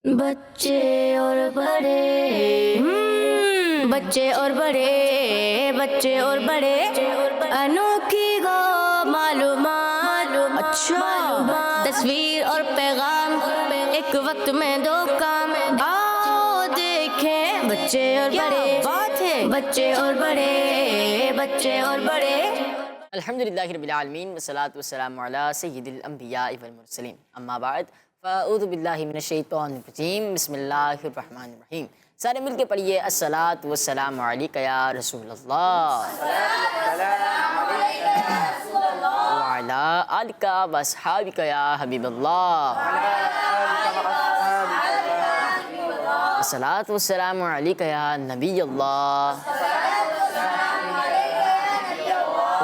بچے اور بڑے بچے اور بڑے بچے اور بڑے انوکھی گو معلومات اچھا تصویر اور پیغام ایک وقت میں دو کام آؤ دیکھیں بچے اور بڑے بات ہے بچے اور بڑے بچے اور بڑے الحمدللہ رب العالمین والصلاة والسلام علی سید الانبیاء والمرسلین اما بعد فاعوذ باللہ من الشیطان الرجیم بسم اللہ الرحمن الرحیم سارے مل کے پڑھیے الصلاۃ والسلام علیک یا رسول اللہ وعلی آلک واصحابک یا حبیب اللہ الصلاۃ والسلام علیک یا نبی اللہ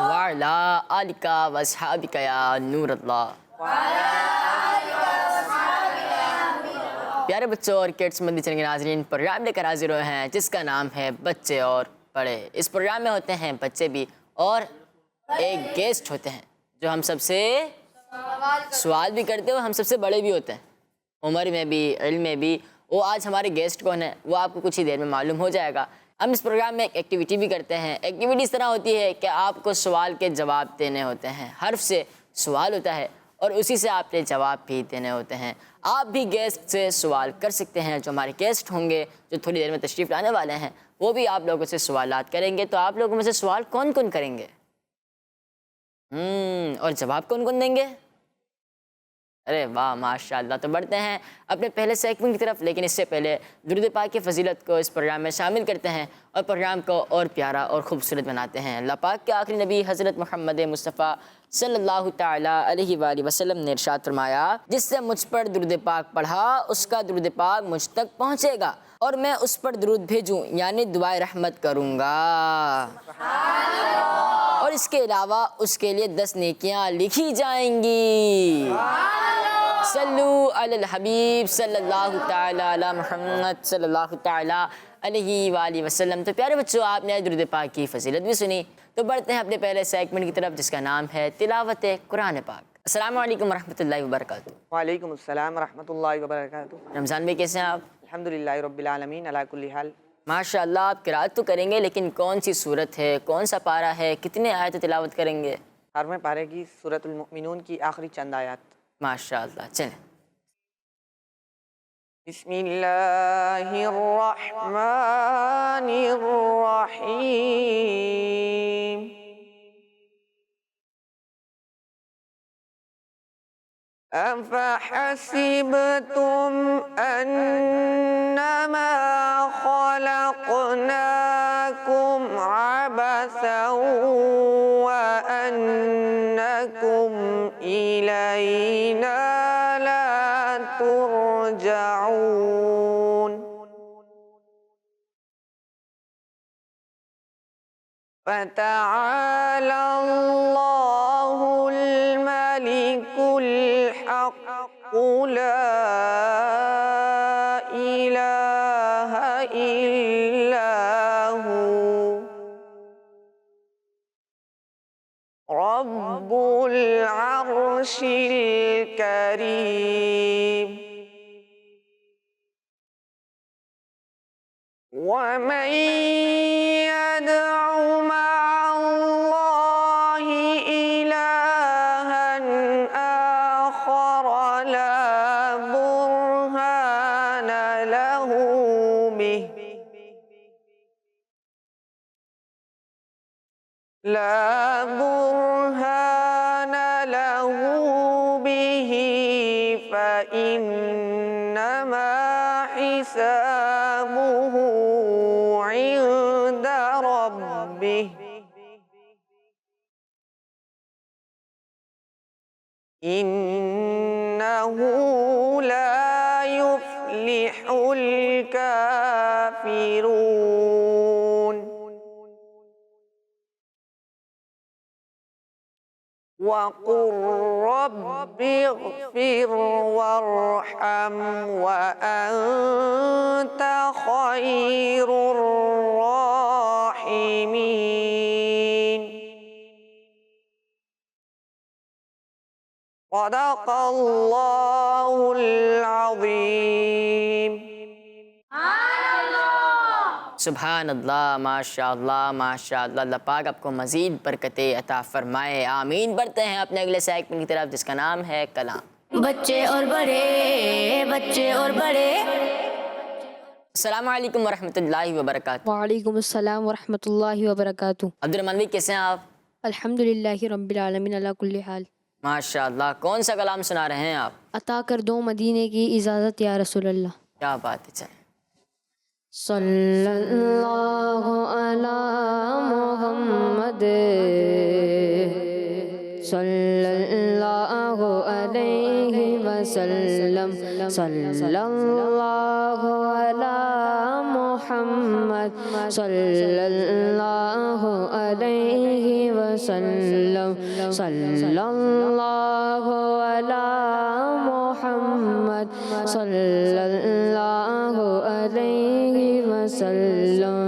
وعلی آلک واصحابک یا نور اللہ۔ پیارے بچوں اور کڈس مندی چینل کے ناظرین، پروگرام لے کر حاضر ہوئے ہیں جس کا نام ہے بچے اور بڑے۔ اس پروگرام میں ہوتے ہیں بچے بھی اور ایک گیسٹ ہوتے ہیں جو ہم سب سے سوال بھی کرتے ہیں اور ہم سب سے بڑے بھی ہوتے ہیں، عمر میں بھی علم میں بھی۔ وہ آج ہمارے گیسٹ کون ہیں وہ آپ کو کچھ ہی دیر میں معلوم ہو جائے گا۔ ہم اس پروگرام میں ایک ایکٹیویٹی بھی کرتے ہیں۔ ایکٹیویٹی اس طرح ہوتی ہے کہ آپ کو سوال کے جواب دینے ہوتے ہیں، حرف سے سوال ہوتا ہے اور اسی سے آپ نے جواب بھی دینے ہوتے ہیں۔ آپ بھی گیسٹ سے سوال کر سکتے ہیں، جو ہمارے گیسٹ ہوں گے جو تھوڑی دیر میں تشریف لانے والے ہیں وہ بھی آپ لوگوں سے سوالات کریں گے۔ تو آپ لوگوں میں سے سوال کون کون کریں گے اور جواب کون کون دیں گے؟ ارے واہ ماشاءاللہ۔ تو بڑھتے ہیں اپنے پہلے سیگمنٹ کی طرف، لیکن اس سے پہلے درود پاک کی فضیلت کو اس پروگرام میں شامل کرتے ہیں اور پروگرام کو اور پیارا اور خوبصورت بناتے ہیں۔ اللہ پاک کے آخری نبی حضرت محمد مصطفیٰ صلی اللہ تعالیٰ علیہ وآلہ وسلم نے ارشاد فرمایا، جس سے مجھ پر درود پاک پڑھا اس کا درود پاک مجھ تک پہنچے گا اور میں اس پر درود بھیجوں یعنی دعائے رحمت کروں گا، اور اس کے علاوہ اس کے لیے 10 نیکیاں لکھی جائیں گی۔ صلو علی الحبیب صلی اللہ تعالیٰ علی محمد صلی اللہ تعالیٰ علیہ وآلہ وسلم۔ تو پیارے بچوں، آپ نے درود پاک کی فضیلت بھی سنی، تو بڑھتے ہیں اپنے پہلے سیگمنٹ کی طرف جس کا نام ہے تلاوت قرآن پاک۔ السلام علیکم ورحمۃ اللہ وبرکاتہ۔ وعلیکم السلام ورحمۃ اللہ وبرکاتہ۔ رمضان میں کیسے ہیں آپ؟ الحمدللہ رب العالمین علی کل حال۔ ماشاءاللہ، آپ قرأت تو کریں گے لیکن کون سی صورت ہے، کون سا پارہ ہے، کتنے آیت تلاوت کریں گے؟ 18ویں پارے کی سورۃ المؤمنون کی آخری چند آیات۔ ماشاءاللہ، چلیں۔ بسم اللہ الرحمن الرحیم۔ افحسبتم انما خلقناکم عبثا وانکم الینا لا ترجعون۔ فتعالى الله الملك الحق لا إله إلا هو رب العرش الكريم۔ ومن يدع مع الله إلها آخر لا برهان له به فإنما حسابه عند ربه إنه لا يفلح الكافرون۔ وقل رب اغفر وارحم وأنت خير الراحمين۔ صدق الله العظيم۔ سبحان اللہ، ماشاء اللہ ماشاء اللہ، اللہ پاک آپ کو مزید برکتیں عطا فرمائے، آمین۔ بڑھتے ہیں اپنے اگلے سیگمنٹ کی طرف جس کا نام ہے کلام۔ بچے اور بڑے، بچے اور بڑے۔ السلام علیکم ورحمۃ اللہ وبرکاتہ۔ وعلیکم السلام ورحمۃ اللہ وبرکاتہ۔ عبدالرحمن بھائی کیسے ہیں آپ؟ الحمدللہ رب العالمین علی کل حال۔ ماشاء اللہ، کون سا کلام سنا رہے ہیں آپ؟ عطا کر دو مدینے کی اجازت یا رسول اللہ۔ کیا بات ہے، چلیں۔ صلی اللہ علی محمد، صلی اللہ علیہ وسلم، صلی اللہ علی محمد، صلی اللہ علیہ وسلم، صلی اللہ علی محمد، صلی اللہ علیہ وسلم۔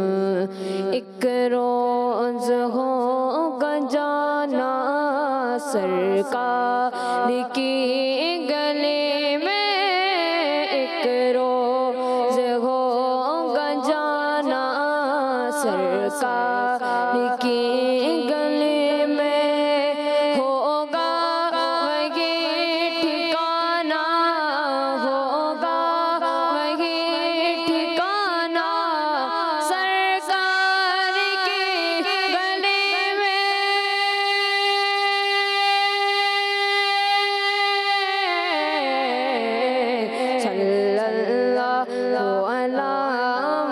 ایک روز ہوگا جانا سرکار کی گلی میں، ایک روز ہوگا جانا سرکار کی گلی میں، ہوگا وہی ٹھکانہ، ہوگا وہی ٹھکانہ سرکار کی گلی میں۔ صلی اللہ علی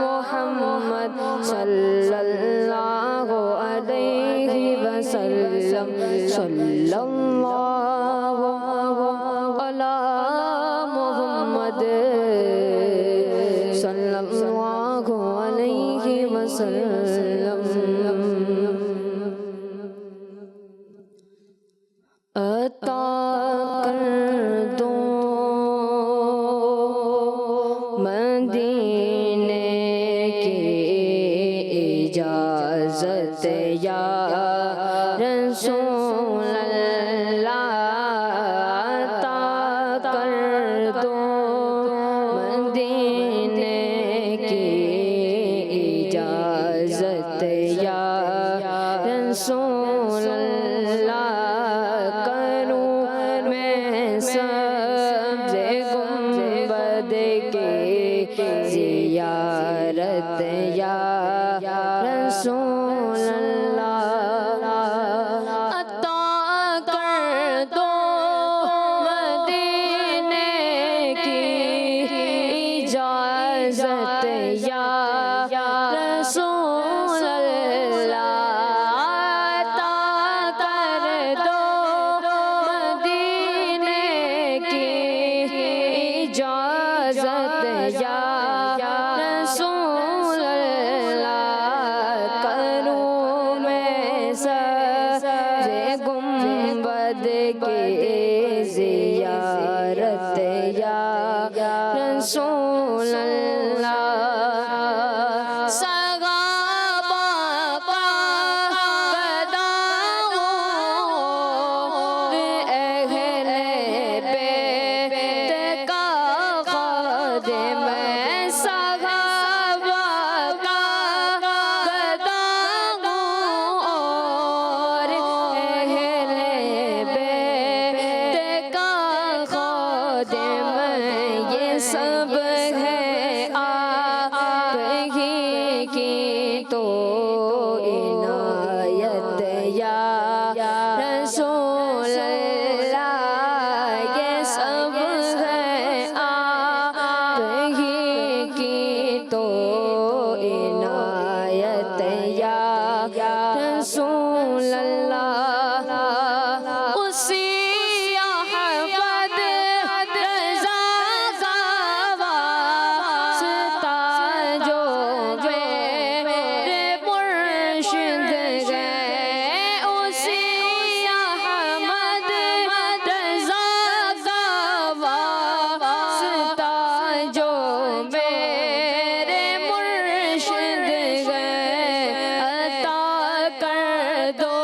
محمد، صلی اللہ علیہ وسلم، صلی اللہ علی محمد، صلی اللہ علیہ وسلم۔ عطا کر دو مدینے کی اجازت یا رسول اللہ، عطا کر دو مدینے کی اجازت یا رسول اللہ، کروں میں سبز گنبد کی زیارت یا رسول اللہ، عطا کر دو مدینے کی اجازت یا رسول اللہ، عطا کر دو مدینے کی اجازت یا رسول اللہ، کروں میں سبز گنبد کی زیارت یا رسول اللہ۔ صحابہ کا قدم اہل بیت کا خادم، صحابہ کا قدم اور اہل بیت کا خادم، یہ سب ہے آپ ہی کی تو عنایت یا رسول اللہ، یہ سب ہے آپ ہی کی تو عنایت یا رسول اللہ، اسی احمد رضا کا واسطہ جو میرے مرشد گئے، اسی احمد رضا کا واسطہ جو میرے مرشد گئے، عطا کر دو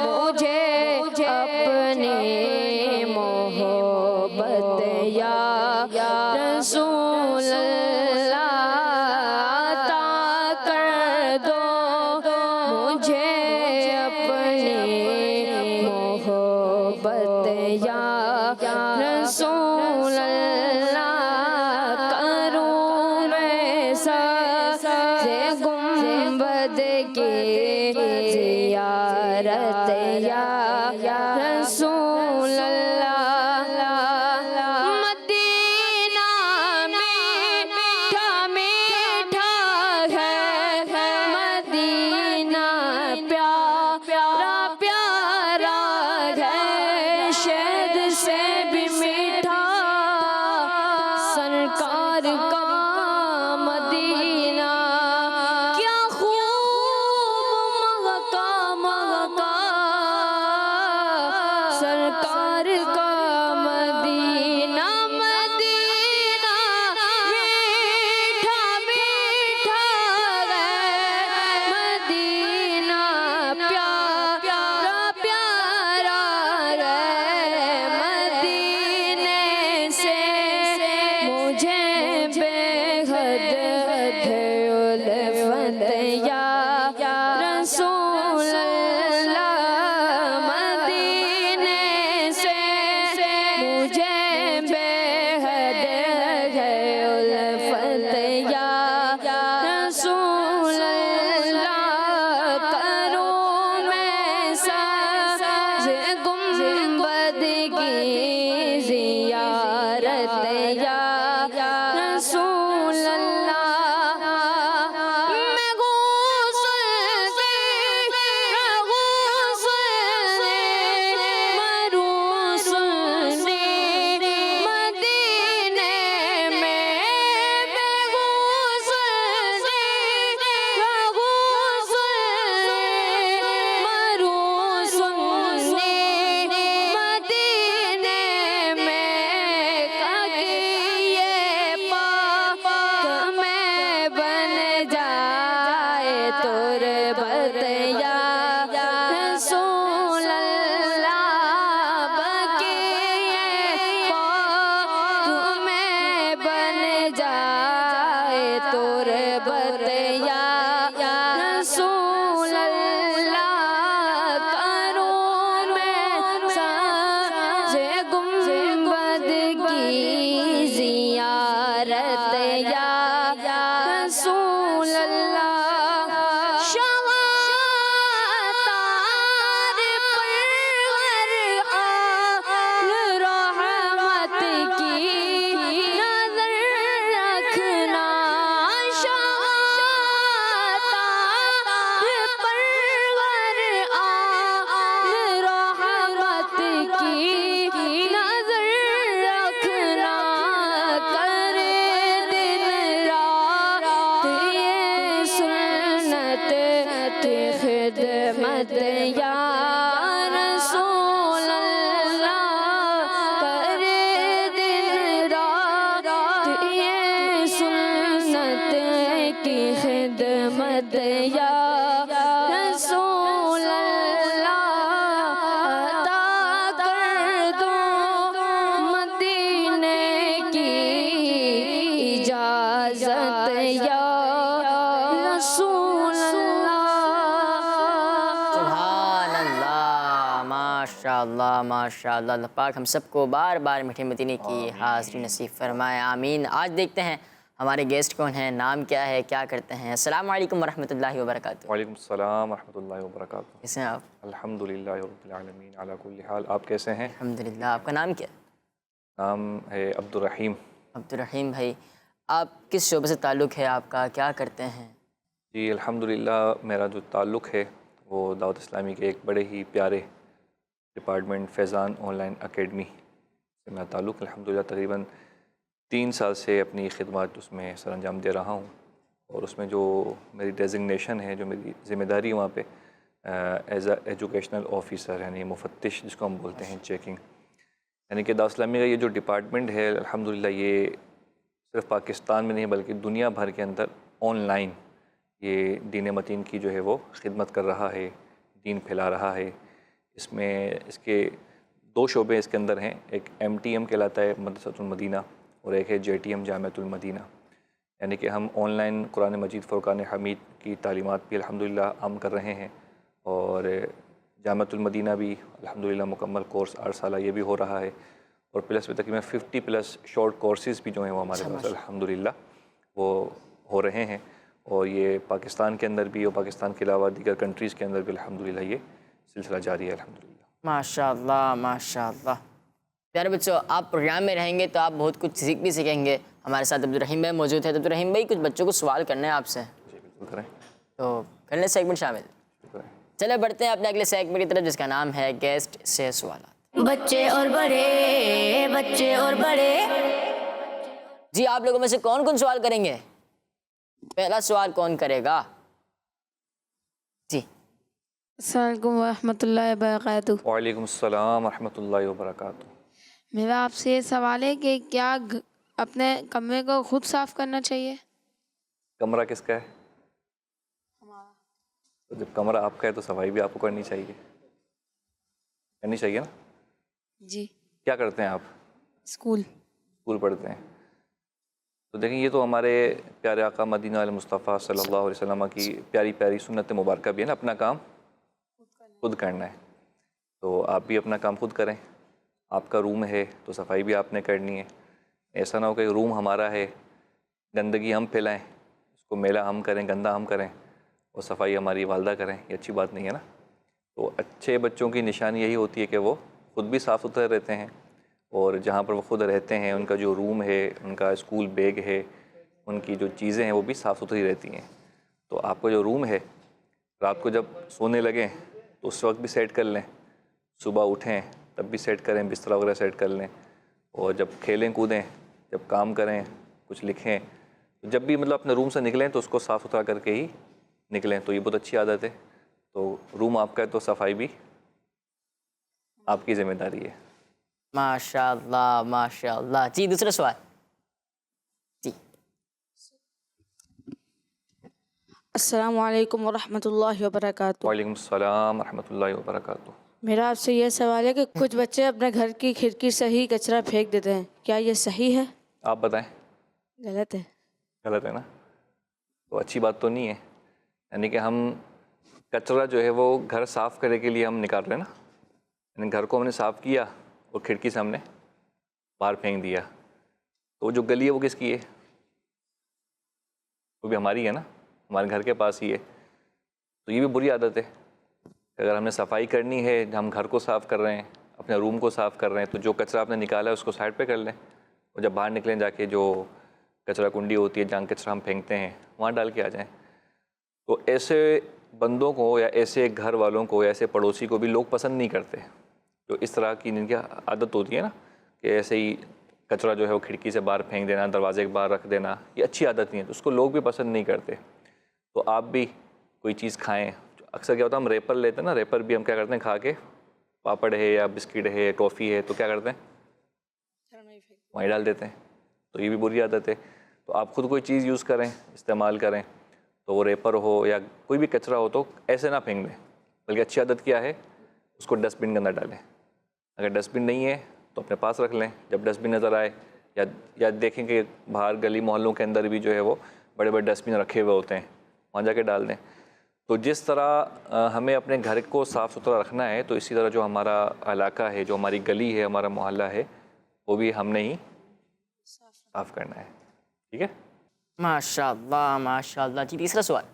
مجھے اپنی محبت یا رسول اللہ، عطا کی زیارت یا رسول اللہ مدینہ میٹھا میٹھا ہے مدینہ پیارا پیارا ہے شہد سے بھی میٹھا سرکار کا مدینہ کیا خوب مہکا سرکار کا مدینہ مدینہ میٹھا میٹھا ہے مدینہ پیارا پیارا ہے مدینے سے مجھے بے حد الفت یا رسول اللہ مدینے سے مجھے بے حد الفت یا رسول اللہ کروں میں ساز گنبد کی زیارت یا رسول اللہ میں غسل مروسنی مدینے میں غسل مروسنی مدینے میں کاکیے پاک میں بن جائے تربت یا رسول اللہ بقیے پاک میں بن جائے تربت یا رسول اللہ کروں میں ساز گنبد کی زیارت یا رسول اللہ شواتار پرور آل رحمت کی نظر رکھنا شواتار پرور آل رحمت کی نظر رکھنا کر دن رات یہ سنت خدمت یا رسول اللہ کر دن رات یہ سنت کی خدمت یا رسول اللہ عطا کر دو مدینے کی اجازت یا رسول اللہ سبحان اللہ ماشاء اللہ ماشاء اللہ اللہ پاک ہم سب کو بار بار میٹھے مدینے کی حاضری نصیب فرمائے آمین آج دیکھتے ہیں ہمارے گیسٹ کون ہیں نام کیا ہے کیا کرتے ہیں السلام علیکم ورحمۃ اللہ وبرکاتہ وعلیکم السلام ورحمۃ اللہ وبرکاتہ کیسے ہیں آپ الحمدللہ رب العالمین علی کل حال آپ کیسے ہیں الحمدللہ آپ کا نام کیا ہے نام ہے عبد الرحیم عبدالرحیم بھائی آپ کس شعبے سے تعلق ہے آپ کا کیا کرتے ہیں جی الحمدللہ میرا جو تعلق ہے وہ دعوت اسلامی کے ایک بڑے ہی پیارے department Faizan on line academy سے میرا تعلق الحمدللہ تقریباً 3 سال سے اپنی خدمات اس میں سر انجام دے رہا ہوں اور اس میں جو میری ڈیزگنیشن ہے جو میری ذمہ داری وہاں پہ ایز اے ایجوکیشنل آفیسر یعنی مفتش جس کو ہم بولتے ہیں چیکنگ یعنی کہ دعوت اسلامی کا یہ جو ڈپارٹمنٹ ہے الحمدللہ یہ صرف پاکستان میں نہیں بلکہ دنیا بھر کے اندر آن لائن یہ دین متین کی جو ہے وہ خدمت کر رہا ہے دین پھیلا رہا ہے اس میں اس کے 2 شعبے اس کے اندر ہیں ایک MTM کہلاتا ہے مدرسۃ المدینہ اور ایک ہے JTM جامعۃ المدینہ یعنی کہ ہم آن لائن قرآن مجید فرقان حمید کی تعلیمات بھی الحمدللہ عام کر رہے ہیں اور جامعۃ المدینہ بھی الحمدللہ مکمل کورس 8 سالہ یہ بھی ہو رہا ہے اور پلس میں تقریباً 50+ شارٹ کورسز بھی جو ہیں وہ ہمارے پاس الحمدللہ وہ ہو رہے ہیں اور یہ پاکستان کے اندر بھی اور پاکستان کے علاوہ دیگر کنٹریز کے اندر بھی الحمدللہ یہ سلسلہ جاری ہے الحمدللہ۔ ماشاء اللہ ماشاء اللہ۔ پیارے بچوں، آپ پروگرام میں رہیں گے تو آپ بہت کچھ سیکھ بھی سیکھیں گے۔ ہمارے ساتھ عبدالرحیم بھائی موجود ہیں۔ عبدالرحیم بھائی، کچھ بچوں کو سوال کرنا ہے آپ سے، جی بالکل کریں، تو کرنے سیگمنٹ شامل۔ کریں۔ چلے بڑھتے ہیں اپنے اگلے سیگمنٹ کی طرف، جس کا نام ہے گیسٹ سے سوالات۔ بچے اور بڑے، بچے اور بڑے، جی آپ لوگوں میں سے کون کون سوال کریں گے؟ پہلا سوال کون کرے گا؟ جی السلام علیکم ورحمۃ اللہ وبرکاتہ۔ وعلیکم السلام ورحمۃ اللہ وبرکاتہ۔ میرا آپ سے یہ سوال ہے کہ کیا اپنے کمرے کو خود صاف کرنا چاہیے؟ کمرہ کس کا ہے؟ تو جب کمرہ آپ کا ہے تو صفائی بھی آپ کو کرنی چاہیے، کرنی چاہیے نا؟ جی، کیا کرتے ہیں آپ؟ اسکول پڑھتے ہیں۔ تو دیکھیں، یہ تو ہمارے پیارے آقا مدینہ المصطفیٰ صلی اللہ علیہ وسلم کی پیاری پیاری سنت مبارکہ بھی ہے نا، اپنا کام خود کرنا ہے۔ تو آپ بھی اپنا کام خود کریں۔ آپ کا روم ہے تو صفائی بھی آپ نے کرنی ہے۔ ایسا نہ ہو کہ روم ہمارا ہے، گندگی ہم پھیلائیں، اس کو میلا ہم کریں، گندا ہم کریں، اور صفائی ہماری والدہ کریں، یہ اچھی بات نہیں ہے نا۔ تو اچھے بچوں کی نشانی یہی ہوتی ہے کہ وہ خود بھی صاف ستھرے رہتے ہیں، اور جہاں پر وہ خود رہتے ہیں ان کا جو روم ہے، ان کا اسکول بیگ ہے، ان کی جو چیزیں ہیں وہ بھی صاف ستھری رہتی ہیں۔ تو آپ کا جو روم ہے، رات کو جب سونے لگیں تو اس وقت بھی سیٹ کر لیں، صبح اٹھیں تب بھی سیٹ کریں، بستر وغیرہ سیٹ کر لیں، اور جب کھیلیں کودیں، جب کام کریں، کچھ لکھیں، جب بھی مطلب اپنے روم سے نکلیں تو اس کو صاف ستھرا کر کے ہی نکلیں۔ تو یہ بہت اچھی عادت ہے۔ تو روم آپ کا ہے تو صفائی بھی آپ کی ذمہ داری ہے۔ ماشاء اللہ ماشاء اللہ۔ جی دوسرا سوال۔ جی السلام علیکم ورحمۃ اللہ وبرکاتہ۔ وعلیکم السلام ورحمۃ اللہ وبرکاتہ۔ میرا آپ سے یہ سوال ہے کہ کچھ بچے اپنے گھر کی کھڑکی سے ہی کچرا پھینک دیتے ہیں، کیا یہ صحیح ہے؟ آپ بتائیں۔ غلط ہے؟ غلط ہے نا؟ تو اچھی بات تو نہیں ہے۔ یعنی کہ ہم کچرا جو ہے وہ گھر صاف کرنے کے لیے ہم نکال رہے ہیں نا، یعنی گھر کو ہم نے صاف کیا اور کھڑکی سے ہم نے باہر پھینک دیا، تو جو گلی ہے وہ کس کی ہے؟ وہ بھی ہماری ہے نا، ہمارے گھر کے پاس ہی ہے۔ تو یہ بھی بری عادت ہے۔ اگر ہم نے صفائی کرنی ہے، ہم گھر کو صاف کر رہے ہیں، اپنے روم کو صاف کر رہے ہیں، تو جو کچرا آپ نے نکالا ہے اس کو سائڈ پہ کر لیں، اور جب باہر نکلیں جا کے جو کچرا کنڈی ہوتی ہے جہاں کچرا ہم پھینکتے ہیں وہاں ڈال کے آ جائیں۔ تو ایسے بندوں کو یا ایسے گھر والوں کو یا ایسے پڑوسی کو بھی لوگ پسند نہیں کرتے، جو اس طرح کی جن کی عادت ہوتی ہے نا کہ ایسے ہی کچرا جو ہے وہ کھڑکی سے باہر پھینک دینا، دروازے کے باہر رکھ دینا، یہ اچھی عادت نہیں ہے، تو اس کو لوگ بھی پسند نہیں کرتے۔ تو آپ بھی کوئی چیز کھائیں، اکثر کیا ہوتا ہے ہم ریپر لیتے ہیں نا، ریپر بھی ہم کیا کرتے ہیں کھا کے، پاپڑ ہے یا بسکٹ ہے، ٹافی ہے، تو کیا کرتے ہیں وہیں ڈال دیتے ہیں۔ تو یہ بھی بری عادت ہے۔ تو آپ خود کوئی چیز یوز کریں، استعمال کریں، تو وہ ریپر ہو یا کوئی بھی کچرا ہو تو ایسے نہ پھینک دیں، بلکہ اچھی عادت کیا ہے اس کو ڈسٹ بن کے اندر ڈالیں۔ اگر ڈسٹ بن نہیں ہے تو اپنے پاس رکھ لیں، جب ڈسٹ بن نظر آئے یا دیکھیں کہ باہر گلی محلوں کے اندر بھی جو ہے وہ بڑے بڑے ڈسٹ بن رکھے ہوئے ہوتے ہیں، وہاں جا کے ڈال دیں۔ تو جس طرح ہمیں اپنے گھر کو صاف ستھرا رکھنا ہے، تو اسی طرح جو ہمارا علاقہ ہے، جو ہماری گلی ہے، ہمارا محلہ ہے، وہ بھی ہم نے ہی صاف کرنا ہے۔ ٹھیک ہے؟ ماشاء اللہ ماشاء اللہ۔ جی تیسرا سوال۔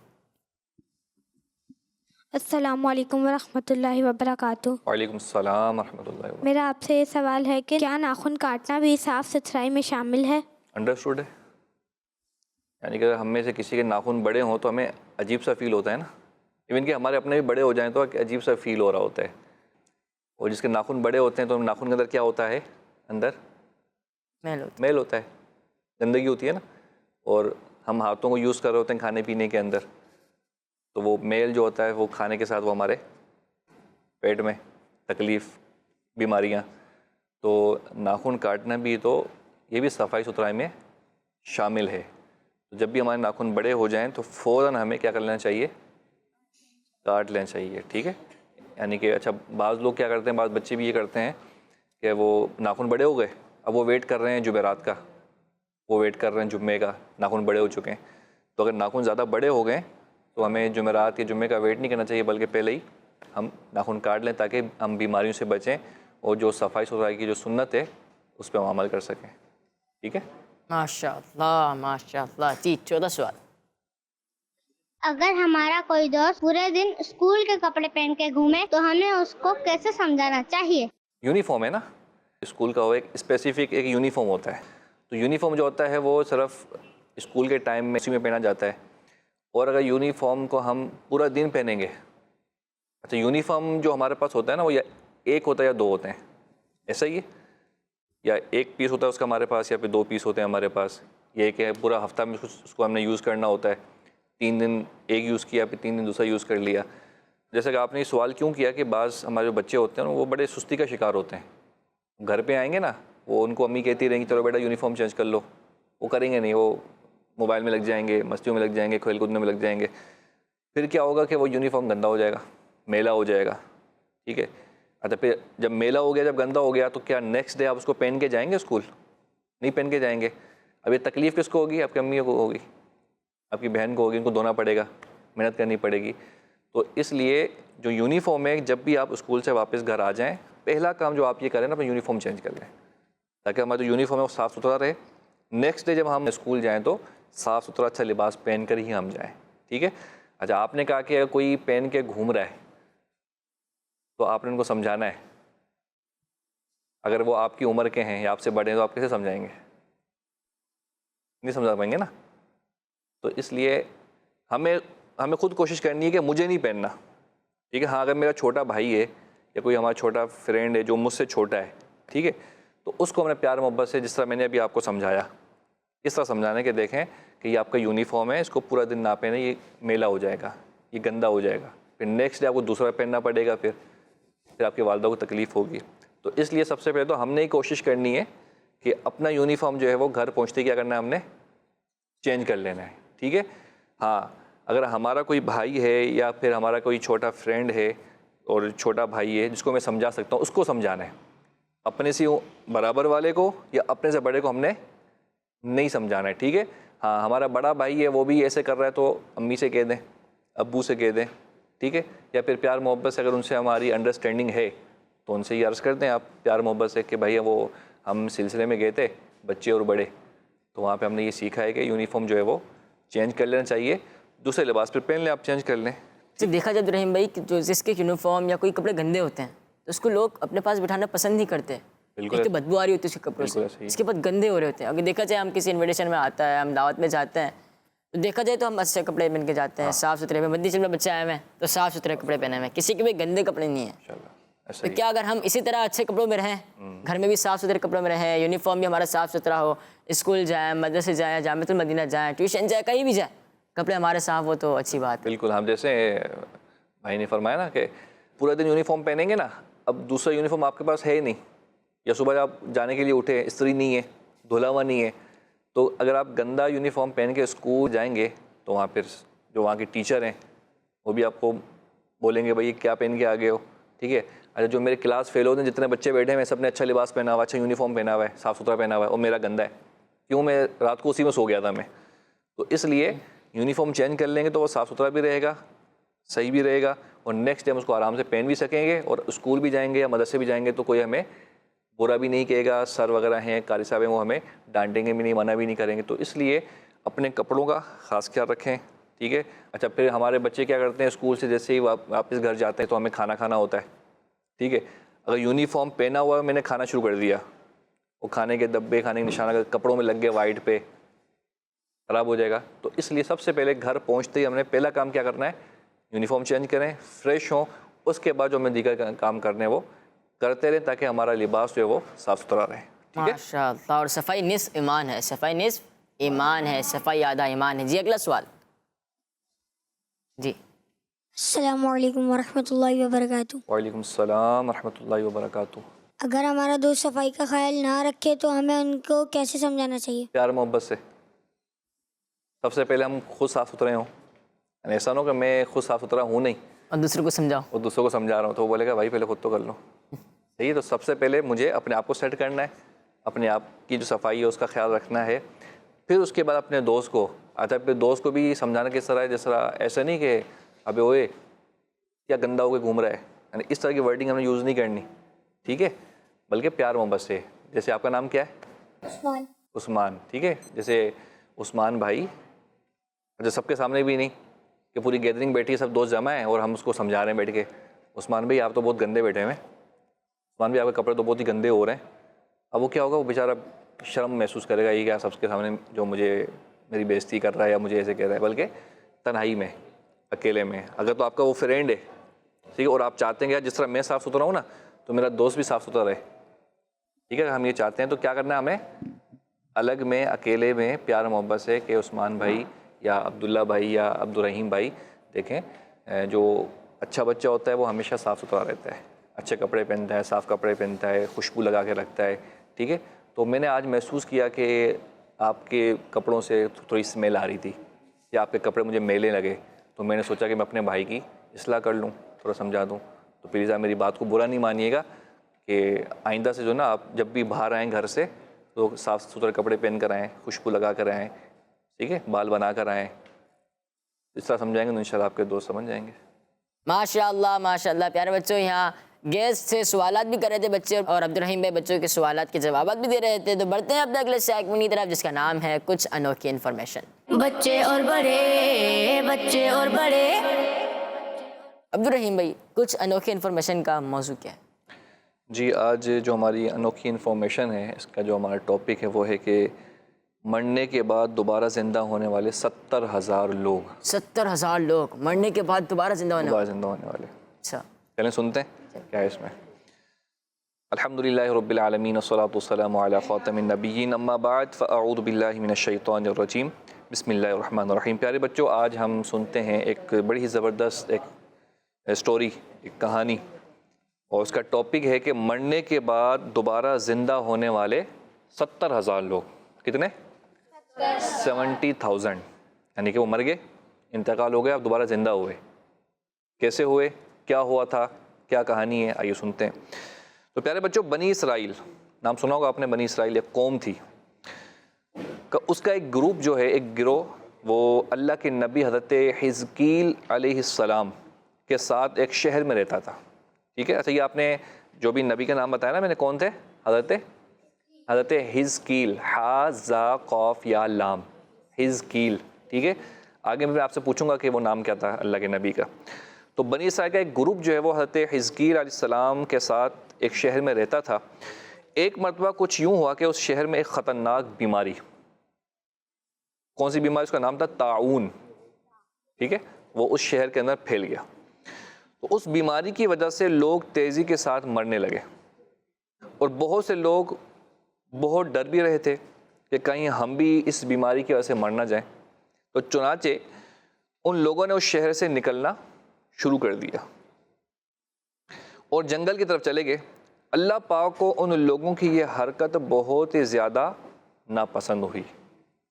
السلام علیکم ورحمۃ اللہ وبرکاتہ۔ وعلیکم السلام ورحمۃ اللہ وبرکاتہ۔ میرا آپ سے یہ سوال ہے کہ کیا ناخن کاٹنا بھی صاف ستھرائی میں شامل ہے؟ انڈرسٹوڈ ہے۔ یعنی کہ اگر ہم میں سے کسی کے ناخن بڑے ہوں تو ہمیں عجیب سا فیل ہوتا ہے نا، ایون کہ ہمارے اپنے بھی بڑے ہو جائیں تو عجیب سا فیل ہو رہا ہوتا ہے۔ اور جس کے ناخن بڑے ہوتے ہیں تو ناخن کے اندر کیا ہوتا ہے؟ اندر میل ہوتا ہے، گندگی ہوتی ہے نا، اور ہم ہاتھوں کو یوز کر رہے ہوتے ہیں کھانے پینے کے اندر، تو وہ میل جو ہوتا ہے وہ کھانے کے ساتھ وہ ہمارے پیٹ میں تکلیف، بیماریاں، تو ناخن کاٹنا بھی تو یہ بھی صفائی ستھرائی میں شامل ہے۔ تو جب بھی ہمارے ناخن بڑے ہو جائیں تو فوراً ہمیں کیا کر لینا چاہیے؟ کاٹ لینا چاہیے۔ ٹھیک ہے؟ یعنی کہ اچھا بعض لوگ کیا کرتے ہیں، بعض بچے بھی یہ کرتے ہیں کہ وہ ناخن بڑے ہو گئے، اب وہ ویٹ کر رہے ہیں جمعرات کا، وہ ویٹ کر رہے ہیں جمعے کا، ناخن بڑے ہو چکے ہیں۔ تو اگر ناخن زیادہ بڑے ہو گئے تو ہمیں جمعرات یا جمعے کا ویٹ نہیں کرنا چاہیے، بلکہ پہلے ہی ہم ناخن کاٹ لیں تاکہ ہم بیماریوں سے بچیں اور جو صفائی ستھرائی کی جو سنت ہے اس پہ ہم عمل کر سکیں۔ ٹھیک ہے؟ ماشاء اللہ ماشاء اللہ۔ جی 14 سوال۔ اگر ہمارا کوئی دوست پورے دن اسکول کے کپڑے پہن کے گھومے تو ہمیں اس کو کیسے سمجھانا چاہیے؟ یونیفارم ہے نا اسکول کا، وہ ایک اسپیسیفک ایک یونیفارم ہوتا ہے. تو یونیفارم جو ہوتا ہے وہ صرف اسکول کے ٹائم میں اسی میں پہنا جاتا ہے. اور اگر یونیفارم کو ہم پورا دن پہنیں گے، اچھا یونیفارم جو ہمارے پاس ہوتا ہے نا وہ یا ایک ہوتا ہے یا دو ہوتے ہیں، ایسا ہی ہے، یا ایک پیس ہوتا ہے اس کا ہمارے پاس، یا پھر 2 پیس ہوتے ہیں ہمارے پاس. یہ کہ پورا ہفتہ میں اس کو ہم نے یوز کرنا ہوتا ہے، 3 دن ایک یوز کیا پھر 3 دن دوسرا یوز کر لیا. جیسا کہ آپ نے یہ سوال کیوں کیا کہ بعض ہمارے جو بچے ہوتے ہیں نا وہ بڑے سستی کا شکار ہوتے ہیں. گھر پہ آئیں گے نا وہ ان کو امی کہتی رہیں گی چلو بیٹا یونیفارم چینج کر لو، وہ کریں گے نہیں، وہ موبائل میں لگ جائیں گے، مستیوں میں لگ جائیں گے، کھیل کودنے میں لگ جائیں گے. پھر کیا ہوگا کہ وہ یونیفارم گندا ہو جائے گا، میلا ہو جائے گا. ٹھیک ہے، اچھا پھر جب میلا ہو گیا، جب گندا ہو گیا تو کیا نیکسٹ ڈے آپ اس کو پہن کے جائیں گے اسکول؟ نہیں پہن کے جائیں گے. اب یہ تکلیف کس کو ہوگی؟ آپ کی امی کو ہوگی، آپ کی بہن کو ہوگی، ان کو دھونا پڑے گا، محنت کرنی پڑے گی. تو اس لیے جو یونیفارم ہے جب بھی آپ اسکول سے واپس گھر آ جائیں پہلا کام جو آپ یہ کریں نا اپنا یونیفارم چینج کر لیں، تاکہ ہمارا جو یونیفارم ہے وہ صاف ستھرا رہے. نیکسٹ ڈے جب ہم اسکول جائیں تو صاف ستھرا اچھا لباس پہن کر ہی ہم جائیں. ٹھیک ہے. اچھا آپ نے کہا کہ اگر کوئی پہن کے گھوم رہا ہے تو آپ نے ان کو سمجھانا ہے. اگر وہ آپ کی عمر کے ہیں یا آپ سے بڑے ہیں تو آپ کیسے سمجھائیں گے؟ نہیں سمجھا پائیں گے نا. تو اس لیے ہمیں خود کوشش کرنی ہے کہ مجھے نہیں پہننا. ٹھیک ہے. ہاں اگر میرا چھوٹا بھائی ہے یا کوئی ہمارا چھوٹا فرینڈ ہے جو مجھ سے چھوٹا ہے، ٹھیک ہے، تو اس کو ہم نے پیار محبت سے، جس طرح میں نے ابھی آپ کو سمجھایا، اس طرح سمجھانا ہے کہ دیکھیں کہ یہ آپ کا یونیفارم ہے، اس کو پورا دن نہ پہنے، یہ میلا ہو جائے گا، یہ گندا ہو جائے گا، پھر نیکسٹ ڈے آپ کو دوسرا پہننا پڑے گا، پھر آپ کی والدہ کو تکلیف ہوگی. تو اس لیے سب سے پہلے تو ہم نے ہی کوشش کرنی ہے کہ اپنا یونیفارم جو ہے وہ گھر پہنچتے کیا کرنا ہے، ہم نے چینج کر لینا ہے. ٹھیک ہے. ہاں اگر ہمارا کوئی بھائی ہے یا پھر ہمارا کوئی چھوٹا فرینڈ ہے اور چھوٹا بھائی ہے جس کو میں سمجھا سکتا ہوں، اس کو سمجھانا ہے. اپنے سے برابر والے کو یا اپنے سے بڑے کو ہم نے نہیں سمجھانا ہے. ٹھیک ہے. ہاں ہمارا بڑا بھائی ہے وہ بھی ایسے کر رہا ہے تو امی سے کہہ دیں، ابو سے کہہ دیں. ٹھیک ہے. یا پھر پیار محبت سے اگر ان سے ہماری انڈرسٹینڈنگ ہے تو ان سے یہ عرض کر دیں آپ پیار محبت سے کہ بھائی وہ ہم سلسلے میں گئے تھے بچے اور بڑے، تو وہاں پہ ہم نے یہ سیکھا ہے کہ یونیفارم جو ہے وہ چینج کر لینا چاہیے، دوسرے لباس پہ پہن لیں، آپ چینج کر لیں. جب دیکھا جائے رحیم بھائی کہ جو جس کے یونیفارم یا کوئی کپڑے گندے ہوتے ہیں تو اس کو لوگ اپنے پاس بٹھانا پسند نہیں کرتے. بالکل. ایک تو بدبو آ رہی ہوتی ہے اس کے کپڑوں سے، اس کے بعد گندے ہو رہے ہوتے ہیں. اگر دیکھا جائے ہم کسی انویٹیشن میں آتا ہے، ہم دعوت میں جاتے ہیں تو دیکھا جائے تو ہم اچھے کپڑے پہن کے جاتے ہیں، صاف ستھرے میں. مدنی چل میں بچے آئے ہوئے ہیں تو صاف ستھرے کپڑے پہنے ہوئے ہیں، کسی کے بھی گندے کپڑے نہیں ہیں. تو کیا اگر ہم اسی طرح اچھے کپڑوں میں رہیں، گھر میں بھی صاف ستھرے کپڑوں میں رہیں، یونیفارم بھی ہمارا صاف ستھرا ہو، اسکول جائیں، مدرسے جائیں، جامعۃ المدینہ جائیں، ٹیوشن جائیں، کہیں بھی جائیں، کپڑے ہمارے صاف ہو تو اچھی بات ہے. بالکل. ہم جیسے بھائی نے فرمایا نا کہ پورا دن یونیفارم پہنیں گے نا، اب دوسرا یونیفارم آپ کے پاس ہے ہی نہیں، یا صبح آپ جانے کے لیے اٹھے استری نہیں ہے، دھلا ہوا نہیں ہے، تو اگر آپ گندا یونیفارم پہن کے اسکول جائیں گے تو وہاں پھر جو وہاں کے ٹیچر ہیں وہ بھی آپ کو بولیں گے بھائی کیا پہن کے آ گئے ہو. ٹھیک ہے. اچھا جو میرے کلاس فیل ہوتے ہیں جتنے بچے بیٹھے ہیں سب نے اچھا لباس پہنا ہوا، اچھا یونیفارم پہنا ہوا ہے، صاف ستھرا پہنا ہوا ہے، اور میرا گندا ہے، کیوں؟ میں رات کو اسی میں سو گیا تھا میں. تو اس لیے یونیفارم چینج کر لیں گے تو وہ صاف ستھرا بھی رہے گا، صحیح بھی رہے گا، اور نیکسٹ ڈے ہم اس کو آرام سے پہن بھی سکیں گے، اور اسکول بھی جائیں گے یا مدرسے بھی جائیں گے تو کوئی ہمیں برا بھی نہیں کہے گا. سر وغیرہ ہیں، قاری صاحب ہیں، وہ ہمیں ڈانٹیں گے بھی نہیں، منع بھی نہیں کریں گے. تو اس لیے اپنے کپڑوں کا خاص خیال رکھیں. ٹھیک ہے. اچھا پھر ہمارے بچے کیا کرتے ہیں، اسکول سے جیسے ہی واپس گھر جاتے ہیں تو ہمیں کھانا کھانا ہوتا ہے. ٹھیک ہے. اگر یونیفارم پہنا ہوا ہے میں نے کھانا شروع کر دیا، وہ کھانے کے دبے، کھانے کے نشان اگر کپڑوں میں لگ گئے وائٹ پہ، خراب ہو جائے گا. تو اس لیے سب سے پہلے گھر پہنچتے ہی ہم نے پہلا کام کیا کرنا ہے، یونیفارم چینج کریں، فریش ہوں. اس کے بعد جو ہمیں دیگر کام کرنے ہیں وہ کرتے رہیں تاکہ ہمارا لباس جو ہے وہ صاف ستھرا رہے. ٹھیک ہے. ماشاء اللہ. اور صفائی نصف ایمان ہے، صفائی نصف ایمان ہے، صفائی آدھا ایمان ہے. جی اگلا سوال. جی السلام علیکم ورحمۃ اللہ وبرکاتہ. وعلیکم السلام ورحمۃ اللہ وبرکاتہ. اگر ہمارا دوست صفائی کا خیال نہ رکھے تو ہمیں ان کو کیسے سمجھانا چاہیے؟ پیار محبت سے. سب سے پہلے ہم خود صاف ستھرے ہوں. ایسا نہ ہو کہ میں خود صاف ستھرا ہوں نہیں اور دوسروں کو سمجھاؤ، اور دوسروں کو سمجھا رہا ہوں، تو وہ بولے گا بھائی پہلے خود تو کر لو. صحیح ہے. تو سب سے پہلے مجھے اپنے آپ کو سیٹ کرنا ہے، اپنے آپ کی جو صفائی ہے اس کا خیال رکھنا ہے. پھر اس کے بعد اپنے دوست کو، اچھا پھر دوست کو بھی سمجھانا کس طرح ہے، جس طرح ایسا نہیں کہ ابے اوئے کیا گندا ہو کے گھوم رہا ہے، یعنی اس طرح کی ورڈنگ ہمیں یوز نہیں کرنی. ٹھیک ہے. بلکہ پیار محبت سے. جیسے آپ کا نام کیا ہے؟ عثمان. ٹھیک ہے. جیسے عثمان بھائی، اچھا سب کے سامنے بھی نہیں کہ پوری گیدرنگ بیٹھی ہے, سب دوست جمع ہیں اور ہم اس کو سمجھا رہے ہیں بیٹھ کے, عثمان بھائی آپ تو بہت گندے بیٹھے ہوئے ہیں, عثمان بھائی آپ کے کپڑے تو بہت ہی گندے ہو رہے ہیں. اب وہ کیا ہوگا, وہ بیچارہ شرم محسوس کرے گا, یہ کیا سب کے سامنے جو مجھے میری بےزتی کر رہا ہے یا مجھے ایسے کہہ رہا ہے, بلکہ تنہائی میں, اکیلے میں. اگر تو آپ کا وہ فرینڈ ہے, ٹھیک ہے, اور آپ چاہتے ہیں کہ جس طرح میں صاف ستھرا ہوں نا تو میرا دوست بھی صاف ستھرا رہے, ٹھیک ہے, ہم یہ چاہتے ہیں, تو کیا کرنا ہے ہمیں, الگ میں اکیلے میں پیار محبت سے کہ عثمان بھائی یا عبداللہ بھائی یا عبدالرحیم بھائی, دیکھیں جو اچھا بچہ ہوتا ہے وہ ہمیشہ صاف ستھرا رہتا ہے, اچھے کپڑے پہنتا ہے, صاف کپڑے پہنتا ہے, خوشبو لگا کے رکھتا ہے, ٹھیک ہے. تو میں نے آج محسوس کیا کہ آپ کے کپڑوں سے تھوڑی اسمیل آ رہی تھی یا آپ کے کپڑے مجھے میلے لگے, تو میں نے سوچا کہ میں اپنے بھائی کی اصلاح کر لوں, تھوڑا سمجھا دوں. تو پلیز آپ میری بات کو برا نہیں مانیے گا کہ آئندہ سے جو نا آپ جب بھی باہر آئیں گھر سے تو صاف ستھرے کپڑے پہن کر آئیں, خوشبو لگا کر آئیں, ٹھیک ہے, بال بنا کر آئیں. اس طرح سمجھائیں گے تو انشاءاللہ آپ کے دوست سمجھ جائیں گے. ماشاء اللہ پیارے بچوں, یہاں گیسٹ سے سوالات بھی کر رہے تھے بچے, اور عبدالرحیم بھائی بچوں کے سوالات کے جوابات بھی دے رہے تھے. تو بڑھتے ہیں اپنے اگلے سیگمنٹ کی طرف جس کا نام ہے کچھ انوکھی انفارمیشن. بچے اور بڑے, بچے اور بڑے. عبدالرحیم بھائی, کچھ انوکھی انفارمیشن کا موضوع کیا ہے؟ جی, آج جو ہماری انوکھی انفارمیشن ہے, اس کا جو ہمارا ٹاپک ہے وہ ہے کہ مرنے کے بعد دوبارہ زندہ ہونے والے 70,000 لوگ. 70,000 لوگ مرنے کے بعد دوبارہ زندہ ہونے والے. اچھا, چلیں سنتے ہیں کیا ہے اس میں. الحمدللہ رب العالمین والصلاة والسلام علی خاتم النبیین, اما بعد فاعوذ باللہ من الشیطان الرجیم, بسم اللہ الرحمن الرحیم. پیارے بچوں, آج ہم سنتے ہیں ایک بڑی ہی زبردست ایک اسٹوری, ایک کہانی, اور اس کا ٹاپک ہے کہ مرنے کے بعد دوبارہ زندہ ہونے والے 70,000 لوگ. کتنے؟ 70,000. یعنی کہ وہ مر گئے, انتقال ہو گیا, اب دوبارہ زندہ ہوئے. کیسے ہوئے, کیا ہوا تھا, کیا کہانی ہے, آئیے سنتے ہیں. تو پیارے بچوں, بنی اسرائیل نام سنا ہوگا آپ نے. بنی اسرائیل ایک قوم تھی, اس کا ایک گروپ جو ہے, ایک گروہ, وہ اللہ کے نبی حضرت حزقیل علیہ السلام کے ساتھ ایک شہر میں رہتا تھا, ٹھیک ہے. اچھا, یہ آپ نے جو بھی نبی کا نام بتایا نا میں نے, کون تھے؟ حضرت حزقیل, حا زا قاف یا لام, حزقیل, ٹھیک ہے. آگے میں آپ سے پوچھوں گا کہ وہ نام کیا تھا اللہ کے نبی کا. تو بنی اسرائیل کا ایک گروپ جو ہے وہ حضرت حزقیل علیہ السلام کے ساتھ ایک شہر میں رہتا تھا. ایک مرتبہ کچھ یوں ہوا کہ اس شہر میں ایک خطرناک بیماری, کون سی بیماری؟ اس کا نام تھا طاعون, ٹھیک ہے. وہ اس شہر کے اندر پھیل گیا. تو اس بیماری کی وجہ سے لوگ تیزی کے ساتھ مرنے لگے, اور بہت سے لوگ بہت ڈر بھی رہے تھے کہ کہیں ہم بھی اس بیماری کی وجہ سے مر نہ جائیں. تو چنانچہ ان لوگوں نے اس شہر سے نکلنا شروع کر دیا اور جنگل کی طرف چلے گئے. اللہ پاک کو ان لوگوں کی یہ حرکت بہت ہی زیادہ ناپسند ہوئی.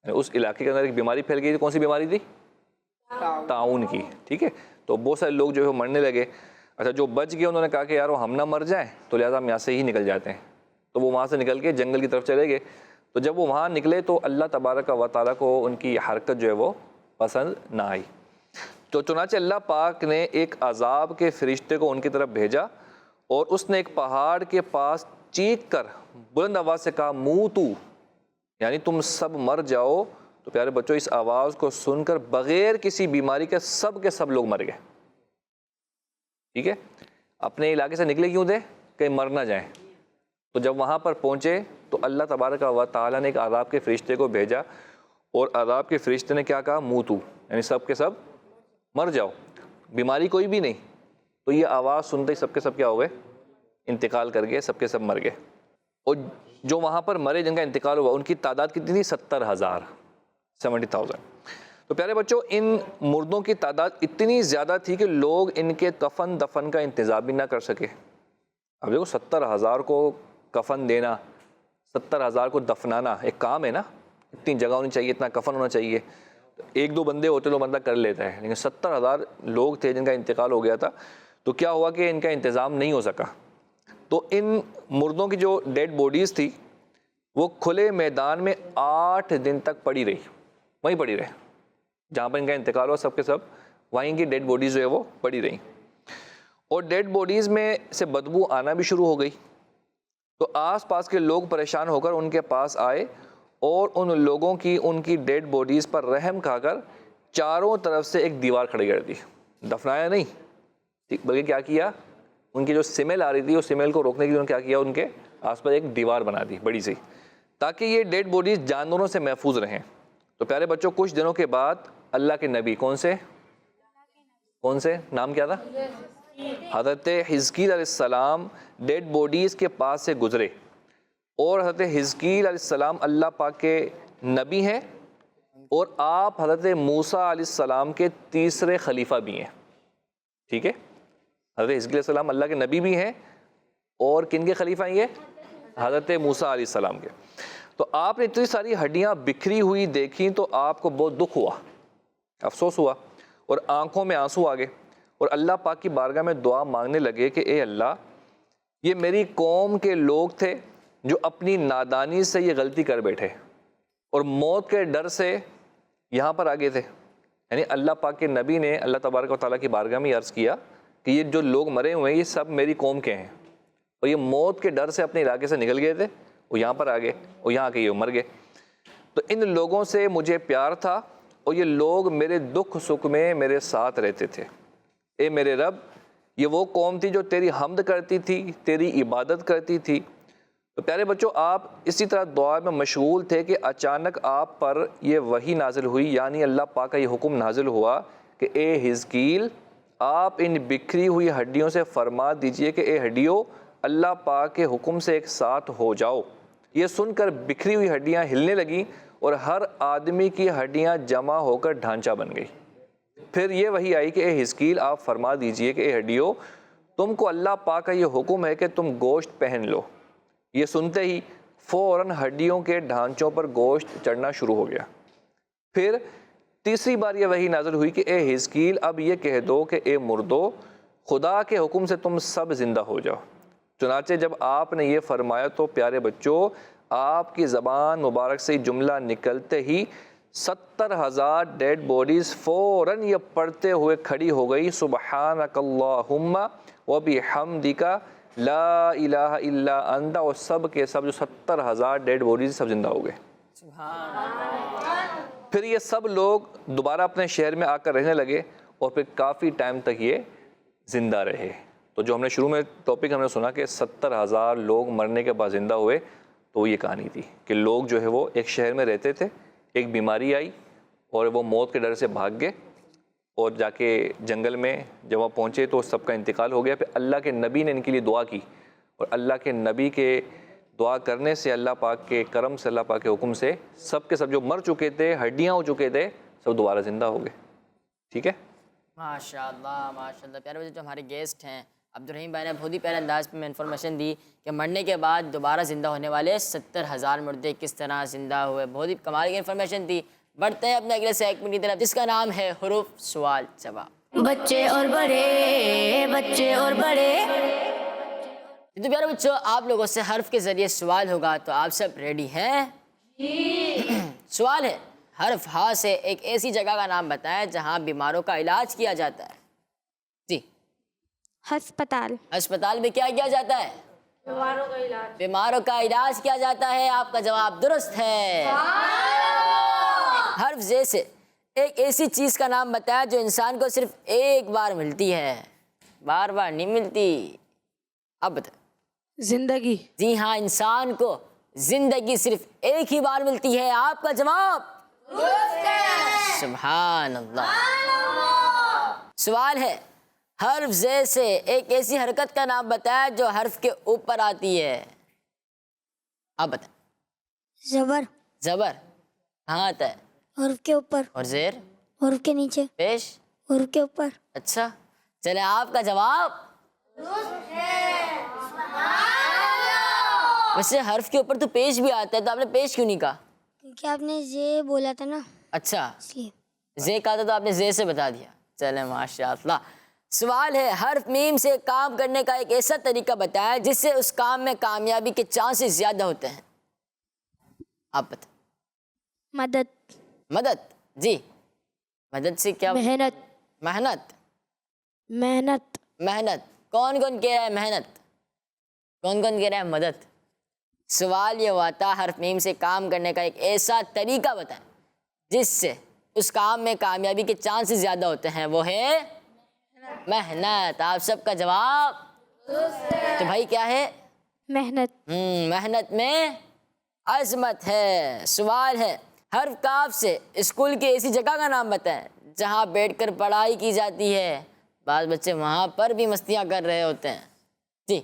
اس علاقے کے اندر ایک بیماری پھیل گئی تھی. کون سی بیماری تھی؟ طاعون کی, ٹھیک ہے. تو بہت سارے لوگ جو ہے مرنے لگے. اچھا, جو بچ گئے انہوں نے کہا کہ یار وہ ہم نہ مر جائیں, تو لہٰذا ہم یہاں سے ہی نکل جاتے ہیں. تو وہ وہاں سے نکل کے جنگل کی طرف چلے گئے. تو جب وہ وہاں نکلے تو اللہ تبارک و تعالیٰ کو ان کی حرکت جو ہے وہ پسند نہ آئی. تو چنانچہ اللہ پاک نے ایک عذاب کے فرشتے کو ان کی طرف بھیجا, اور اس نے ایک پہاڑ کے پاس چیخ کر بلند آواز سے کہا, موتو, یعنی تم سب مر جاؤ. تو پیارے بچوں, اس آواز کو سن کر بغیر کسی بیماری کے سب لوگ مر گئے, ٹھیک ہے. اپنے علاقے سے نکلے کیوں تھے؟ کہ مر نہ جائیں. تو جب وہاں پر پہنچے تو اللہ تبارک و تعالیٰ نے ایک عذاب کے فرشتے کو بھیجا, اور عذاب کے فرشتے نے کیا کہا؟ موتو, یعنی سب کے سب مر جاؤ, بیماری کوئی بھی نہیں. تو یہ آواز سنتے ہی سب کے سب کیا ہو گئے؟ انتقال کر گئے, سب کے سب مر گئے. اور جو وہاں پر مرے, جن کا انتقال ہوا, ان کی تعداد کتنی تھی؟ 70,000, 70,000. تو پیارے بچوں, ان مردوں کی تعداد اتنی زیادہ تھی کہ لوگ ان کے کفن دفن کا انتظام بھی نہ کر سکے. اب دیکھو, 70,000 کو کفن دینا, 70,000 کو دفنانا ایک کام ہے نا. اتنی جگہ ہونی چاہیے, اتنا کفن ہونا چاہیے. ایک دو بندے ہوتے تو بندہ کر لیتا ہے, لیکن 70,000 لوگ تھے جن کا انتقال ہو گیا تھا. تو کیا ہوا کہ ان کا انتظام نہیں ہو سکا. تو ان مردوں کی جو ڈیڈ بوڈیز تھی وہ کھلے میدان میں 8 دن تک پڑی رہی, وہیں پڑی رہے جہاں پر ان کا انتقال ہوا. سب کے سب وہیں کی ڈیڈ بوڈیز جو ہے وہ پڑی رہیں, اور ڈیڈ بوڈیز میں سے بدبو آنا بھی شروع ہو گئی. تو آس پاس کے لوگ پریشان ہو کر ان کے پاس آئے, اور ان لوگوں کی ان کی ڈیڈ بوڈیز پر رحم کھا کر چاروں طرف سے ایک دیوار کھڑی کر دی. دفنایا نہیں بلکہ کیا کیا, ان کی جو سمیل آ رہی تھی اس سمیل کو روکنے کے لیے انہوں نے کیا کیا, ان کے آس پاس ایک دیوار بنا دی بڑی سی, تاکہ یہ ڈیڈ بوڈیز جانوروں سے محفوظ رہیں. تو پیارے بچوں, کچھ دنوں کے بعد اللہ کے نبی کون سے نام کیا تھا, حضرت حزقیل علیہ السلام ڈیڈ بوڈیز کے پاس سے گزرے, اور حضرت حزقیل علیہ السلام اللہ پاک کے نبی ہیں, اور آپ حضرت موسیٰ علیہ السلام کے تیسرے خلیفہ بھی ہیں. ٹھیک ہے, حضرت حزقیل علیہ السلام اللہ کے نبی بھی ہیں, اور کن کے خلیفہ ہیں یہ, حضرت موسیٰ علیہ السلام کے. تو آپ نے اتنی ساری ہڈیاں بکھری ہوئی دیکھیں تو آپ کو بہت دکھ ہوا, افسوس ہوا, اور آنکھوں میں آنسو آ گئے, اور اللہ پاک کی بارگاہ میں دعا مانگنے لگے کہ اے اللہ, یہ میری قوم کے لوگ تھے جو اپنی نادانی سے یہ غلطی کر بیٹھے اور موت کے ڈر سے یہاں پر آ گئے تھے. یعنی اللہ پاک کے نبی نے اللہ تبارک و تعالیٰ کی بارگاہ میں عرض کیا کہ یہ جو لوگ مرے ہوئے ہیں یہ سب میری قوم کے ہیں, اور یہ موت کے ڈر سے اپنے علاقے سے نکل گئے تھے, وہ یہاں پر آ گئے, اور یہاں آ کے یہ مر گئے. تو ان لوگوں سے مجھے پیار تھا, اور یہ لوگ میرے دکھ سکھ میں میرے ساتھ رہتے تھے. اے میرے رب, یہ وہ قوم تھی جو تیری حمد کرتی تھی, تیری عبادت کرتی تھی. تو پیارے بچوں, آپ اسی طرح دعا میں مشغول تھے کہ اچانک آپ پر یہ وحی نازل ہوئی, یعنی اللہ پاک کا یہ حکم نازل ہوا کہ اے حزقیل, آپ ان بکھری ہوئی ہڈیوں سے فرما دیجئے کہ اے ہڈیوں, اللہ پاک کے حکم سے ایک ساتھ ہو جاؤ. یہ سن کر بکھری ہوئی ہڈیاں ہلنے لگیں, اور ہر آدمی کی ہڈیاں جمع ہو کر ڈھانچہ بن گئی. پھر یہ وحی آئی کہ اے حزقیل, آپ فرما دیجئے کہ اے ہڈیوں, تم کو اللہ پاک کا یہ حکم ہے کہ تم گوشت پہن لو. یہ سنتے ہی فوراً ہڈیوں کے ڈھانچوں پر گوشت چڑھنا شروع ہو گیا. پھر تیسری بار یہ وحی نازل ہوئی کہ اے حزقیل, اب یہ کہہ دو کہ اے مردو, خدا کے حکم سے تم سب زندہ ہو جاؤ. چنانچہ جب آپ نے یہ فرمایا تو پیارے بچوں, آپ کی زبان مبارک سے جملہ نکلتے ہی 70,000 ڈیڈ بوڈیز فوراً یہ پڑھتے ہوئے کھڑی ہو گئی, سبحانک اللہم وبحمدک لا الہ الا انت, اور سب کے سب جو 70,000 ڈیڈ بوڈیز سب زندہ ہو گئے. پھر یہ سب لوگ دوبارہ اپنے شہر میں آ کر رہنے لگے, اور پھر کافی ٹائم تک یہ زندہ رہے. تو جو ہم نے شروع میں ٹاپک ہم نے سنا کہ 70,000 لوگ مرنے کے بعد زندہ ہوئے, تو یہ کہانی تھی کہ لوگ جو ہے وہ ایک شہر میں رہتے تھے, ایک بیماری آئی اور وہ موت کے ڈر سے بھاگ گئے, اور جا کے جنگل میں جب وہ پہنچے تو سب کا انتقال ہو گیا. پھر اللہ کے نبی نے ان کے لیے دعا کی, اور اللہ کے نبی کے دعا کرنے سے, اللہ پاک کے کرم سے, اللہ پاک کے حکم سے سب کے سب جو مر چکے تھے, ہڈیاں ہو چکے تھے, سب دوبارہ زندہ ہو گئے. ٹھیک ہے, ماشاء اللہ ماشاء اللہ. پیارے بچے, جو ہمارے گیسٹ ہیں عبدالرحیم بھائی نے بہت ہی پیارے انداز میں انفارمیشن دی کہ مرنے کے بعد دوبارہ زندہ ہونے والے 70,000 مردے کس طرح زندہ ہوئے. بہت ہی کمال کی انفارمیشن دی. بڑھتے ہیں اپنے اگلے سیگمنٹ کی طرف, جس کا نام ہے حروف سوال جواب. بچے اور بڑے, بچے اور بڑے. تو پیارے بچوں, آپ لوگوں سے حرف کے ذریعے سوال ہوگا, تو آپ سب ریڈی ہیں؟ سوال ہے, حرف ہا سے ایک ایسی جگہ کا نام بتائیں جہاں بیماروں کا علاج کیا جاتا ہے. جی, ہسپتال. ہسپتال میں کیا کیا جاتا ہے؟ بیماروں کا علاج کیا جاتا ہے. آپ کا جواب درست ہے. حرف زے سے ایک ایسی چیز کا نام بتایا جو انسان کو صرف ایک بار ملتی ہے, بار بار نہیں ملتی. اب بتائیں. زندگی. جی ہاں, انسان کو زندگی صرف ایک ہی بار ملتی ہے. آپ کا جواب سبحان اللہ. سوال ہے, حرف زے سے ایک ایسی حرکت کا نام بتایا جو حرف کے اوپر آتی ہے. آپ بتائیں. زبر. زبر کہاں آتا ہے؟ حرف کے اوپر. اور زیر؟ حرف کے نیچے. پیش؟ حرف کے اوپر. اچھا, چلے آپ کا جواب. ویسے حرف کے اوپر تو پیش بھی آتا ہے, تو آپ نے پیش کیوں نہیں کہا؟ کیونکہ آپ نے زے بولا تھا نا, اچھا, اس لیے. زے کہا تھا تو آپ نے زے سے بتا دیا. چلے ماشاء اللہ. سوال ہے, حرف میم سے کام کرنے کا ایک ایسا طریقہ بتایا جس سے اس کام میں کامیابی کے چانسز زیادہ ہوتے ہیں. آپ بتائیں. مدد. مدد. جی, مدد سے کیا؟ محنت. محنت. محنت. محنت. کون کون کہہ رہا ہے محنت؟ کون کون کہہ رہا ہے مدد؟ سوال یہ ہوا تھا, حرف میم سے کام کرنے کا ایک ایسا طریقہ بتائیں جس سے اس کام میں کامیابی کے چانسز زیادہ ہوتے ہیں، وہ ہے محنت۔ آپ سب کا جواب تو بھائی کیا ہے؟ محنت۔ محنت میں عظمت ہے۔ سوال ہے، حرف کاف سے اسکول کی ایسی جگہ کا نام بتائیں جہاں بیٹھ کر پڑھائی کی جاتی ہے۔ بعض بچے وہاں پر بھی مستیاں کر رہے ہوتے ہیں۔ جی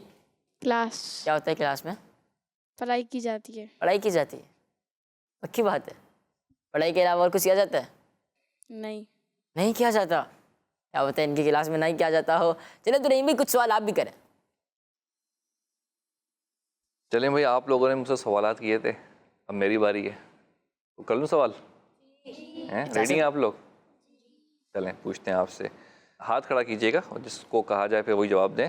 کلاس، کیا ہوتا ہے کلاس میں؟ پڑھائی کی جاتی ہے۔ پڑھائی کی جاتی ہے، پکی بات ہے۔ پڑھائی کے علاوہ اور کچھ کیا جاتا ہے؟ نہیں، نہیں کیا جاتا۔ کیا ہوتا ہے ان کی کلاس میں نہیں کیا جاتا ہو؟ چلے تو نہیں بھی کچھ سوال آپ بھی کریں۔ چلیں بھائی، آپ لوگوں نے مجھ سے سوالات کیے تھے، اب میری باری ہے، تو کر لوں سوال؟ ریڈی ہیں آپ لوگ؟ چلیں پوچھتے ہیں آپ سے، ہاتھ کھڑا کیجیے گا اور جس کو کہا جائے پھر وہی جواب دیں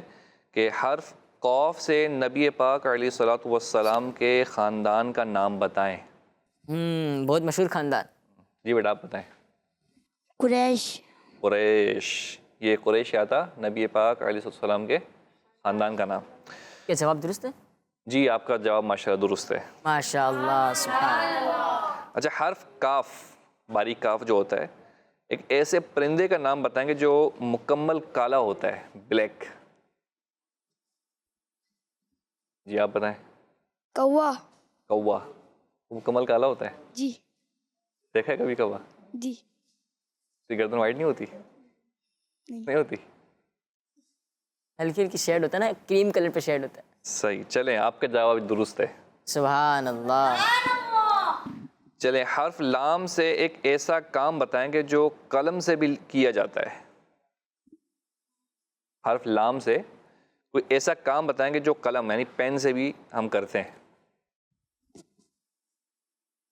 کہ حرف قاف سے نبی پاک علیہ الصلوۃ والسلام کے خاندان کا نام بتائیں۔ بہت مشہور خاندان۔ جی بیٹا آپ بتائیں۔ قریش۔ قریش، یہ قریش کیا تھا؟ نبی پاک علیہ السلام کے خاندان کا نام۔ کیا جواب درست ہے؟ جی آپ کا جواب ماشاءاللہ درست ہے۔ ماشاء اللہ، سبحان اللہ۔ اچھا، حرف کاف، باریک کاف جو ہوتا ہے، ایک ایسے پرندے کا نام بتائیں گے جو مکمل کالا ہوتا ہے، بلیک۔ جی آپ بتائیں۔ کوا۔ کوا، وہ مکمل کالا ہوتا ہے؟ جی دیکھا ہے کبھی کوا؟ جی۔ اس کی گردن وائٹ نہیں ہوتی؟ نہیں ہوتی؟ ہلکی ہلکی شیڈ ہوتا ہے نا، کریم کلر پہ شیڈ ہوتا ہے۔ صحیح، چلیں آپ کا جواب درست ہے۔ سبحان اللہ۔ چلیں، حرف لام سے ایک ایسا کام بتائیں گے جو قلم سے بھی کیا جاتا ہے۔ حرف لام سے کوئی ایسا کام بتائیں گے جو قلم یعنی پین سے بھی ہم کرتے ہیں۔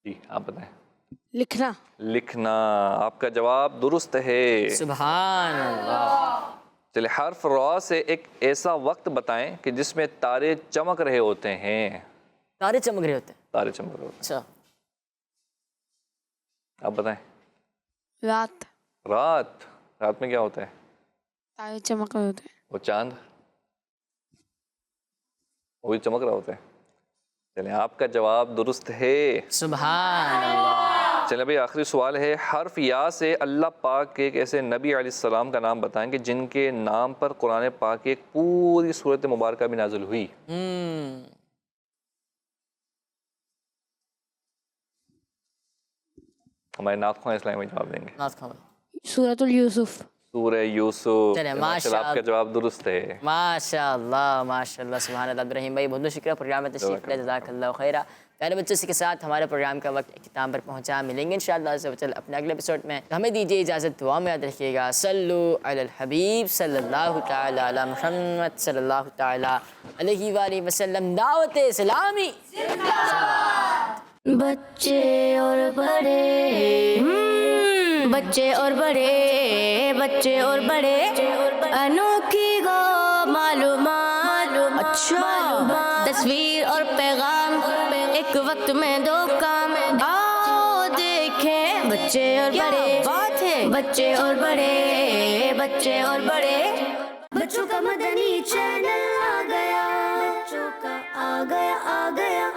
جی آپ بتائیں۔ لکھنا۔ لکھنا، آپ کا جواب درست ہے۔ سبحان اللہ۔ چلے، حرف را سے ایک ایسا وقت بتائیں کہ جس میں تارے چمک رہے ہوتے ہیں۔ تارے چمک رہے ہوتے ہیں؟ تارے چمک رہے ہوتے اچھا، ہیں، آپ بتائیں۔ رات، رات، رات میں کیا ہوتا ہے؟ تارے چمک رہے ہوتے ہیں۔ وہ چاند، وہ بھی چمک رہا ہوتا ہے۔ چلیں آپ کا جواب درست ہے۔ سبحان اللہ۔ چلیں بھائی، آخری سوال ہے، حرف یا سے اللہ پاک کے ایک ایسے نبی علیہ السلام کا نام بتائیں کہ جن کے نام پر قرآن پاک کی ایک پوری سورت مبارکہ بھی نازل ہوئی۔ ہمارے ناخواں اسلامی میں جواب دیں گے۔ سورۃ الیوسف۔ سورہ یوسف۔ چلیں، ماشاء اللہ آپ کا جواب درست ہے۔ ماشاء اللہ، ماشاء اللہ، سبحان اللہ۔ عبدالرحیم بھائی بہت بہت شکریہ پروگرام میں تشریف لے، جزاک اللہ خیرہ۔ پیارے بچوں کے ساتھ ہمارے پروگرام کا وقت اختتام پر پہنچا، ملیں گے انشاءاللہ عز و جل اپنے اگلے ایپیسوڈ میں۔ ہمیں دیجیے اجازت، دعا میں یاد رکھیے گا۔ صلو علی الحبیب صلی اللہ تعالی علی محمد صلی اللہ تعالی علیہ وآلہ وسلم۔ دعوت اسلامی، بچے اور بڑے، بچے اور بڑے، بچے اور بڑے، انوکھی گو معلومات، اچھا تصویر اور پیغام، ایک وقت میں دو کام، آؤ دیکھیں بچے اور بڑے، بات ہے بچے اور بڑے، بچے اور بڑے، بچوں کا مدنی چینل آ گیا، بچوں کا آ گیا، آ گیا۔